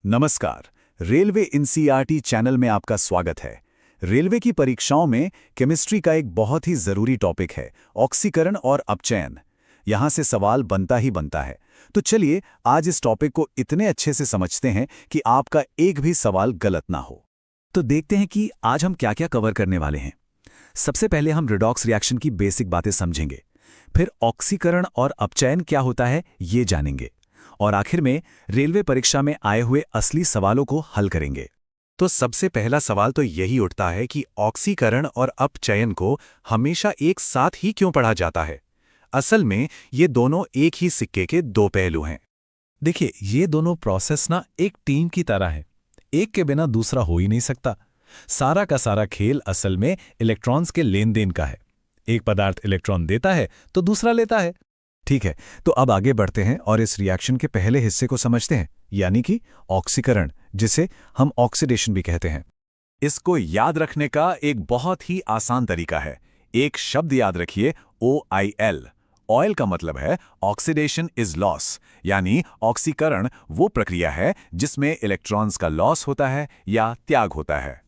नमस्कार। Railway NCERT channel में आपका स्वागत है। रेलवे की परीक्षाओं में केमिस्ट्री का एक बहुत ही ज़रूरी टॉपिक है, ऑक्सीकरण और अपचयन। यहाँ से सवाल बनता ही बनता है। तो चलिए आज इस टॉपिक को इतने अच्छे से समझते हैं कि आपका एक भी सवाल गलत ना हो। तो देखते हैं कि आज हम क्या क्या कवर करने वाले हैं। सबसे पहले हम रिडॉक्स रिएक्शन की बेसिक बातें समझेंगे, फिर ऑक्सीकरण और अपचयन क्या होता है ये जानेंगे, और आखिर में रेलवे परीक्षा में आए हुए असली सवालों को हल करेंगे। तो सबसे पहला सवाल तो यही उठता है कि ऑक्सीकरण और अपचयन को हमेशा एक साथ ही क्यों पढ़ा जाता है। असल में ये दोनों एक ही सिक्के के दो पहलू हैं। देखिए, ये दोनों प्रोसेस ना एक टीम की तरह है, एक के बिना दूसरा हो ही नहीं सकता। सारा का सारा खेल असल में इलेक्ट्रॉन्स के लेन देन का है। एक पदार्थ इलेक्ट्रॉन देता है तो दूसरा लेता है। ठीक है, तो अब आगे बढ़ते हैं और इस रिएक्शन के पहले हिस्से को समझते हैं, यानी कि ऑक्सीकरण, जिसे हम ऑक्सीडेशन भी कहते हैं। इसको याद रखने का एक बहुत ही आसान तरीका है। एक शब्द याद रखिए, OIL। ऑयल का मतलब है ऑक्सीडेशन इज लॉस, यानी ऑक्सीकरण वो प्रक्रिया है जिसमें इलेक्ट्रॉन्स का लॉस होता है या त्याग होता है।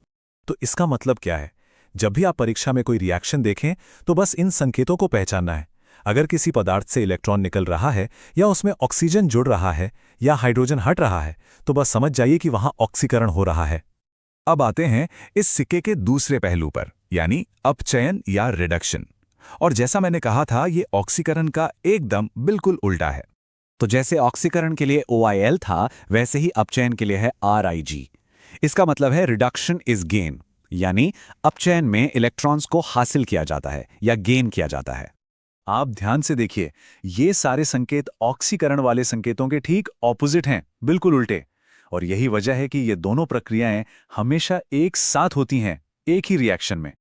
तो इसका मतलब क्या है? जब भी आप परीक्षा में कोई रिएक्शन देखें तो बस इन संकेतों को पहचानना है। अगर किसी पदार्थ से इलेक्ट्रॉन निकल रहा है या उसमें ऑक्सीजन जुड़ रहा है या हाइड्रोजन हट रहा है तो बस समझ जाइए कि वहां ऑक्सीकरण हो रहा है। अब आते हैं इस सिक्के के दूसरे पहलू पर, यानी अपचयन या रिडक्शन। और जैसा मैंने कहा था, ये ऑक्सीकरण का एकदम बिल्कुल उल्टा है। तो जैसे ऑक्सीकरण के लिए OIL था, वैसे ही अपचयन के लिए है RIG। इसका मतलब है रिडक्शन इज गेन, यानी अपचयन में इलेक्ट्रॉन्स को हासिल किया जाता है या गेन किया जाता है। आप ध्यान से देखिए, ये सारे संकेत ऑक्सीकरण वाले संकेतों के ठीक ऑपोजिट हैं, बिल्कुल उल्टे। और यही वजह है कि ये दोनों प्रक्रियाएं हमेशा एक साथ होती हैं, एक ही रिएक्शन में।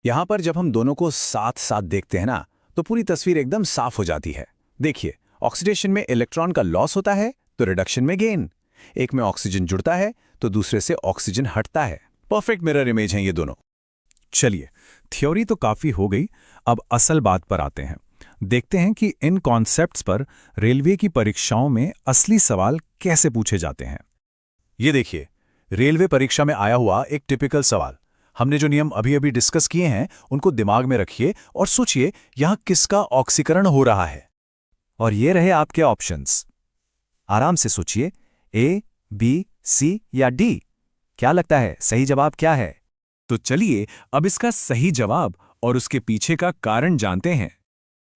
यहां पर जब हम दोनों को साथ साथ देखते हैं ना, तो पूरी तस्वीर एकदम साफ हो जाती है। देखिए, ऑक्सीडेशन में इलेक्ट्रॉन का लॉस होता है तो रिडक्शन में गेन। एक में ऑक्सीजन जुड़ता है तो दूसरे से ऑक्सीजन हटता है। परफेक्ट मिरर इमेज हैं ये दोनों। चलिए, थ्योरी तो काफी हो गई, अब असल बात पर आते हैं। देखते हैं कि इन कॉन्सेप्ट्स पर रेलवे की परीक्षाओं में असली सवाल कैसे पूछे जाते हैं। ये देखिए, रेलवे परीक्षा में आया हुआ एक टिपिकल सवाल। हमने जो नियम अभी अभी डिस्कस किए हैं उनको दिमाग में रखिए और सोचिए यहां किसका ऑक्सीकरण हो रहा है। और ये रहे आपके ऑप्शंस। आराम से सोचिए, A, B, C या D। क्या लगता है सही जवाब क्या है? तो चलिए अब इसका सही जवाब और उसके पीछे का कारण जानते हैं।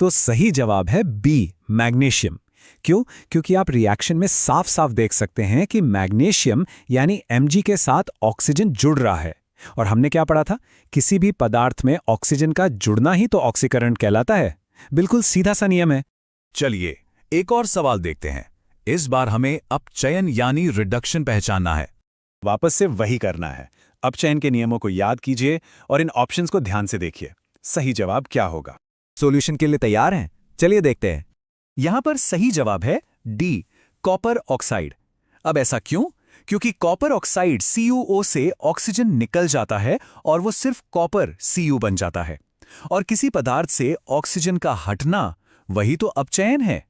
तो सही जवाब है B, मैग्नीशियम। क्यों? क्योंकि आप रिएक्शन में साफ साफ देख सकते हैं कि मैग्नीशियम यानी Mg के साथ ऑक्सीजन जुड़ रहा है। और हमने क्या पढ़ा था? किसी भी पदार्थ में ऑक्सीजन का जुड़ना ही तो ऑक्सीकरण कहलाता है। बिल्कुल सीधा सा नियम है। चलिए एक और सवाल देखते हैं। इस बार हमें अपचयन यानी रिडक्शन पहचानना है। वापस से वही करना है। अपचयन के नियमों को याद कीजिए और इन ऑप्शंस को ध्यान से देखिए। सही जवाब क्या होगा? सॉल्यूशन के लिए तैयार हैं? चलिए देखते हैं। यहां पर सही जवाब है D, कॉपर ऑक्साइड। अब ऐसा क्यों? क्योंकि कॉपर ऑक्साइड CuO से ऑक्सीजन निकल जाता है और वो सिर्फ कॉपर Cu बन जाता है। और किसी पदार्थ से ऑक्सीजन का हटना, वही तो अपचयन है।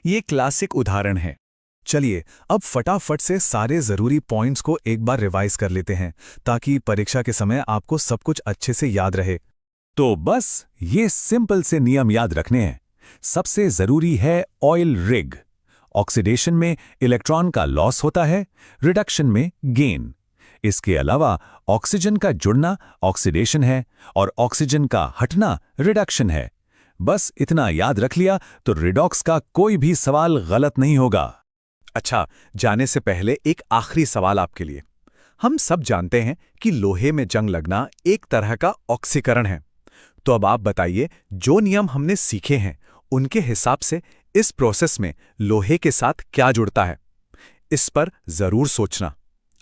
ये क्लासिक उदाहरण है। चलिए अब फटाफट से सारे जरूरी पॉइंट्स को एक बार रिवाइज कर लेते हैं, ताकि परीक्षा के समय आपको सब कुछ अच्छे से याद रहे। तो बस ये सिंपल से नियम याद रखने हैं। सबसे जरूरी है ऑयल रिग। ऑक्सीडेशन में इलेक्ट्रॉन का लॉस होता है, रिडक्शन में गेन। इसके अलावा ऑक्सीजन का जुड़ना ऑक्सीडेशन है और ऑक्सीजन का हटना रिडक्शन है। बस इतना याद रख लिया तो रिडॉक्स का कोई भी सवाल गलत नहीं होगा। अच्छा, जाने से पहले एक आखिरी सवाल आपके लिए। हम सब जानते हैं कि लोहे में जंग लगना एक तरह का ऑक्सीकरण है। तो अब आप बताइए, जो नियम हमने सीखे हैं उनके हिसाब से इस प्रोसेस में लोहे के साथ क्या जुड़ता है? इस पर जरूर सोचना।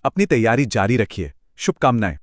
अपनी तैयारी जारी रखिए। शुभकामनाएं।